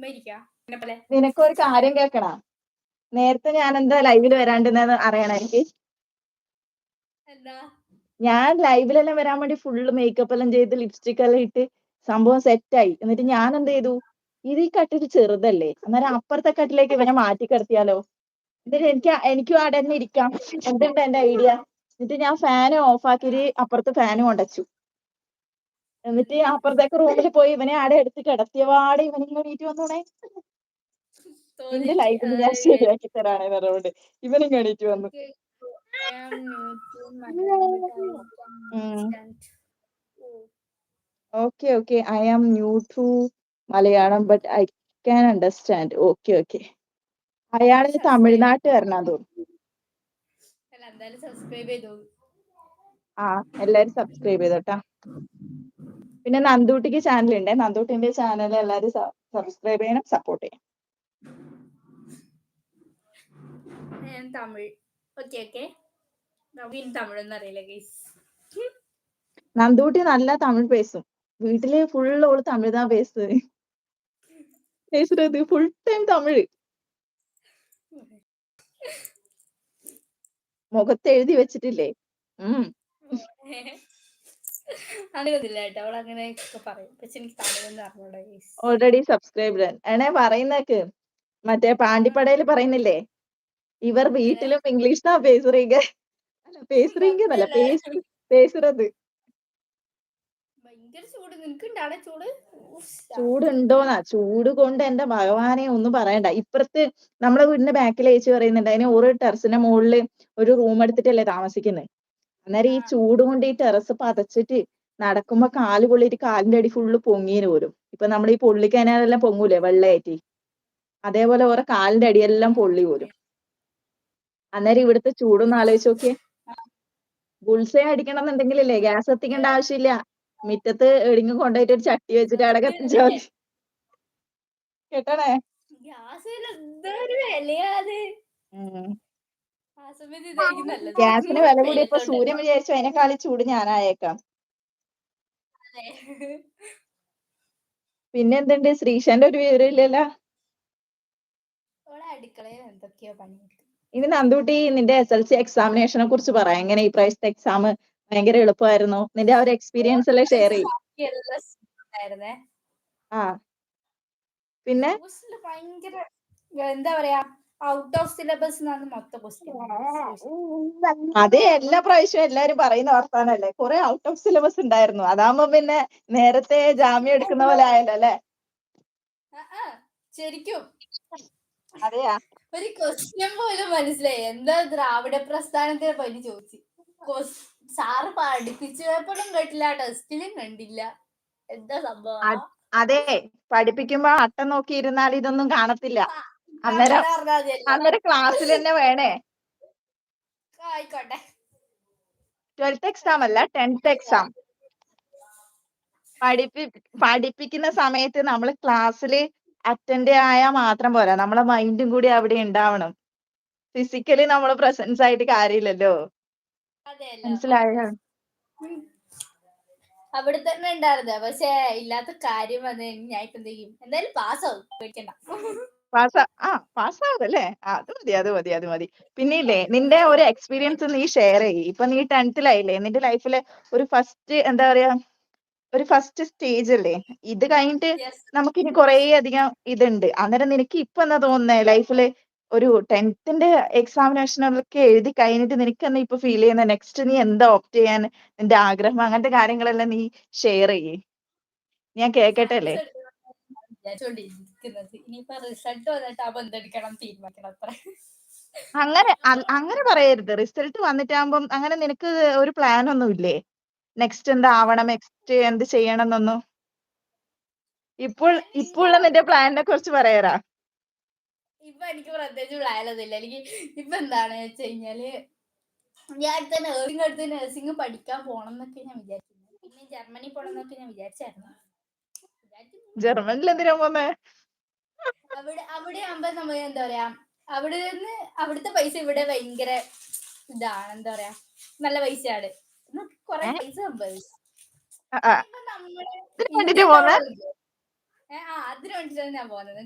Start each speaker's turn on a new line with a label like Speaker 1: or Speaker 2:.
Speaker 1: ചുമ്മാ ഇരിക്കാ എന്നെ പോലെ.
Speaker 2: നിനക്കൊരു കാര്യം കേൾക്കണോ? നേരത്തെ ഞാൻ എന്താ ലൈവില് വരാണ്ടിരുന്നേന്ന് അറിയണോ എനിക്ക്?
Speaker 1: എന്താ?
Speaker 2: ഞാൻ ലൈവിലെല്ലാം വരാൻ വേണ്ടി ഫുള്ള് മേക്കപ്പ് എല്ലാം ചെയ്ത് ലിപ്സ്റ്റിക് എല്ലാം ഇട്ട് സംഭവം സെറ്റായി. എന്നിട്ട് ഞാൻ എന്ത് ചെയ്തു? ഇത് ഈ കട്ടില് ചെറുതല്ലേ? അന്നേരം അപ്പുറത്തെ കട്ടിലേക്ക് ഇവനെ മാറ്റി കിടത്തിയാലോ? എന്നിട്ട് എനിക്കും അവിടെ തന്നെ ഇരിക്കാം. എന്തുണ്ട് എന്റെ ഐഡിയ? എന്നിട്ട് ഞാൻ ഫാന് ഓഫാക്കിയിട്ട് അപ്പുറത്ത് ഫാന് കൊണ്ടച്ചു. എന്നിട്ട് അപ്പുറത്തേക്ക് റൂമിൽ പോയി ഇവനെ ആടെ എടുത്ത് കിടത്തിയപാടെ ഇവനിങ്ങനെ എണീറ്റ് വന്നോണേ. നിന്റെ
Speaker 1: തോന്നിക്ക്
Speaker 2: ലൈഫിൽ ഞാൻ ശരിയാക്കി തരാണേ പറഞ്ഞോണ്ട് ഇവനിങ്ങനെ എണീറ്റ് വന്നു.
Speaker 1: okay, so I am new to Malayalam, but I can understand. Oh,
Speaker 2: Okay. I am new to Malayalam, but I can understand. Okay. അയാള്
Speaker 1: subscribe
Speaker 2: തമിഴ്നാട്ടുകാരനാന്ന് തോന്നുന്നു.
Speaker 1: അല്ല എന്തായാലും സബ്സ്ക്രൈബ് ചെയ്തോ.
Speaker 2: ആ എല്ലാരും സബ്സ്ക്രൈബ് ചെയ്തോട്ടാ. പിന്നെ നന്ദൂട്ടിക്ക് ചാനൽ ഉണ്ട്. നന്ദൂട്ടിന്റെ ചാനൽ എല്ലാരും സബ്സ്ക്രൈബ് ചെയ്യണം, സപ്പോർട്ട് ചെയ്യണം.
Speaker 1: ഞാൻ തമിഴ്. ഓക്കെ നമുക്ക് ഇനി തമിഴൊന്നും അറിയില്ല ഗൈസ്.
Speaker 2: നന്ദൂട്ടി നല്ല തമിഴ് പേസും. വീട്ടില് ഫുള്ള് ഓള് തമിഴ് താ പേசுறது ഫുൾ ടൈം തമിഴ്. മുഖത്ത് എഴുതി വെച്ചിട്ടില്ലേ.
Speaker 1: അങ്ങനെയൊന്നുമില്ല കേട്ടോ, അവൾ അങ്ങനെയൊക്കെ പറയും. പക്ഷെ എനിക്ക് തമിഴൊന്നും അറിഞ്ഞൂടാ ഗൈസ്.
Speaker 2: ഓൾറെഡി സബ്സ്ക്രൈബ്ഡ് ആണേ പറയുന്നേക്ക്. മറ്റേ പാണ്ടിപ്പടയിൽ പറയുന്നില്ലേ, ഇവർ വീട്ടിലും ഇംഗ്ലീഷ് താ പേസുറീങ്ക. പേസുറീങ്കന്നല്ല, പേസുறது.
Speaker 1: ഭയങ്കര ചൂട്. നിനക്കുണ്ട് അവിടെ ചൂട്?
Speaker 2: ചൂടുണ്ടോന്നാ? ചൂട് കൊണ്ട് എന്റെ ഭഗവാനെ ഒന്നും പറയണ്ട. ഇപ്പുറത്ത് നമ്മളെ വീടിന്റെ ബാക്കിൽ ചേച്ചി പറയുന്നുണ്ട്, അതിന് ഒരു ടെറസിന്റെ മുകളില് ഒരു റൂം എടുത്തിട്ടല്ലേ താമസിക്കുന്നത്. അന്നേരം ഈ ചൂട് കൊണ്ട് ഈ ടെറസ് പതച്ചിട്ട് നടക്കുമ്പോ കാല് പൊള്ളിയിട്ട് കാലിന്റെ അടി ഫുള്ള് പൊങ്ങീന് പോലും. ഇപ്പൊ നമ്മൾ ഈ പൊള്ളിക്കനാലെല്ലാം പൊങ്ങൂലേ വെള്ളയായിട്ട്, അതേപോലെ ഓരോ കാലിന്റെ അടിയെല്ലാം പൊള്ളി പോലും. അന്നേരം ഇവിടുത്തെ ചൂടൊന്ന് ആലോചിച്ച് നോക്കിയേ. ബുൾസേ അടിക്കണം എന്നുണ്ടെങ്കിലല്ലേ ഗ്യാസ് എത്തിക്കേണ്ട ആവശ്യമില്ല. മിറ്റത്ത് എവിടെയെങ്കിലും കൊണ്ടുപോയിട്ട് ഒരു ചട്ടി വെച്ചിട്ട് അവിടെ കത്തിച്ചാൽ മതി. കേട്ടണേ?
Speaker 1: ഗ്യാസ് എന്തൊരു വിലയാത്. ആ സമയത്ത് ഇതായിരിക്കും നല്ലത്.
Speaker 2: ഗ്യാസിന് വില കൂടിയപ്പോ സൂര്യൻ വിചാരിച്ചു അതിനെക്കാളും ചൂട് ഞാനായേക്കാം. പിന്നെ എന്തുണ്ട്? ശ്രീശാന്റെ ഒരു വിവരം ഇല്ലല്ലോ.
Speaker 1: അടുക്കളയിൽ എന്തൊക്കെയോ പണി.
Speaker 2: ഇനി നന്ദൂട്ടി നിന്റെ SLC എക്സാമിനേഷനെ കുറിച്ച് പറ. എങ്ങനെ ഈ പ്രാവശ്യത്തെ എക്സാം ഭയങ്കര എളുപ്പമായിരുന്നു? നിന്റെ ആ ഒരു എക്സ്പീരിയൻസ് എല്ലാം ഷെയർ ചെയ്യും. ആ പിന്നെ
Speaker 1: ഭയങ്കര എന്താ പറയാ, ഔട്ട് ഓഫ് സിലബസ് മൊത്തം ക്വസ്റ്റ്യൻ.
Speaker 2: അതെ, എല്ലാ പ്രാവശ്യവും എല്ലാരും പറയുന്ന വർത്താനല്ലേ. കുറെ ഔട്ട് ഓഫ് സിലബസ് ഉണ്ടായിരുന്നു. അതാകുമ്പോ പിന്നെ നേരത്തെ ജാമ്യം എടുക്കുന്ന പോലെ ആയല്ലോ അല്ലെ?
Speaker 1: ശരിക്കും
Speaker 2: അതെയാ?
Speaker 1: ഒരു ക്വസ്റ്റ്യൻ പോലും മനസ്സിലായി. എന്താ ദ്രാവിഡ പ്രസ്ഥാനത്തെ പറ്റി ചോദിച്ചു. സാറ് പഠിപ്പിച്ചപ്പോഴും കേട്ടില്ല, ടെസ്റ്റിലും കണ്ടില്ല. എന്താ സംഭവം?
Speaker 2: അതെ, പഠിപ്പിക്കുമ്പോ അട്ടം നോക്കിയിരുന്നാൽ ഇതൊന്നും കാണത്തില്ല. അന്നേരം ക്ലാസ്സിൽ തന്നെ വേണേ.
Speaker 1: ആയിക്കോട്ടെ.
Speaker 2: 12th എക്സാം അല്ല, 10th എക്സാം. പഠിപ്പിക്കുന്ന സമയത്ത് നമ്മൾ ക്ലാസ്സിൽ അറ്റൻഡ് ആയാൽ മാത്രം പോരാ, നമ്മളെ മൈൻഡും കൂടി അവിടെ ഉണ്ടാവണം. ഫിസിക്കലി നമ്മൾ പ്രസൻസ് ആയിട്ട് കാര്യമില്ലല്ലോ. മനസ്സിലായോ?
Speaker 1: അവിടെ തന്നെ ഉണ്ടായിരുന്നത്. പക്ഷെ ഇല്ലാത്ത കാര്യം വന്ന് ഞാൻ ഇപ്പൊ എന്ത് ചെയ്യും? എന്തായാലും പാസ്സാവും, പേടിക്കണ്ട.
Speaker 2: പാസ്സാവല്ലേ? അത് മതി. പിന്നെ ഇല്ലേ, നിന്റെ ഒരു എക്സ്പീരിയൻസ് നീ ഷെയർ ചെയ്യ്. ഇപ്പൊ നീ 10th നിന്റെ ലൈഫിലെ ഒരു ഫസ്റ്റ് എന്താ പറയാ, ഒരു ഫസ്റ്റ് സ്റ്റേജ് അല്ലേ ഇത്? കഴിഞ്ഞിട്ട് നമുക്കിനി കുറേ അധികം ഇതുണ്ട്. അന്നേരം നിനക്ക് ഇപ്പൊ എന്താ തോന്നുന്നേ ലൈഫില്? ഒരു 10th എക്സാമിനേഷനൊക്കെ എഴുതി കഴിഞ്ഞിട്ട് നിനക്ക് എന്താ ഇപ്പൊ ഫീൽ ചെയ്യുന്ന? നെക്സ്റ്റ് നീ എന്താ ഓപ്റ്റ് ചെയ്യാൻ നിന്റെ ആഗ്രഹം? അങ്ങനത്തെ കാര്യങ്ങളെല്ലാം നീ ഷെയർ ചെയ്യേ, ഞാൻ കേക്കട്ടെ അല്ലേ.
Speaker 1: ഇനിയിപ്പോ റിസൾട്ട് വന്നിട്ട് അപ്പൊ എന്തെടുക്കണം തീരുമാനിക്കണം അത്ര.
Speaker 2: അങ്ങനെ പറയരുത്. റിസൾട്ട് വന്നിട്ടാകുമ്പം അങ്ങനെ നിനക്ക് ഒരു പ്ലാൻ ഒന്നും ഇല്ലേ? നെക്സ്റ്റ് എന്താവണം, നെക്സ്റ്റ് എന്ത് ചെയ്യണം എന്നൊന്നും? ഇപ്പോൾ നിന്റെ പ്ലാനിനെ കുറിച്ച് പറയാറാ.
Speaker 1: ഇപ്പൊ എനിക്ക് പ്രത്യേകിച്ച് പ്ലാനൊന്നുമില്ല. എനിക്ക് ഇപ്പൊ എന്താണെന്ന് വെച്ച് കഴിഞ്ഞാല്, ഞാൻ അടുത്ത നഴ്സിംഗ് പഠിക്കാൻ പോണം എന്നൊക്കെ ഞാൻ വിചാരിക്കുന്നു. പിന്നെ ജർമ്മനി പോണം എന്നൊക്കെ ഞാൻ വിചാരിച്ചായിരുന്നു.
Speaker 2: ജർമ്മനിൽ എന്തിനാ പോന്നേ?
Speaker 1: അവിടെ ആകുമ്പോ നമ്മൾ എന്താ പറയാ, അവിടുത്തെ പൈസ ഇവിടെ ഭയങ്കര ഇതാണ്. എന്താ പറയാ, നല്ല പൈസയാണ്. കൊറേ പൈസ സമ്പാദിക്കും.
Speaker 2: അതിന് വേണ്ടിട്ടാ പോന്നേ?
Speaker 1: അതിന് വേണ്ടിട്ടാണ് ഞാൻ പോകുന്നത്.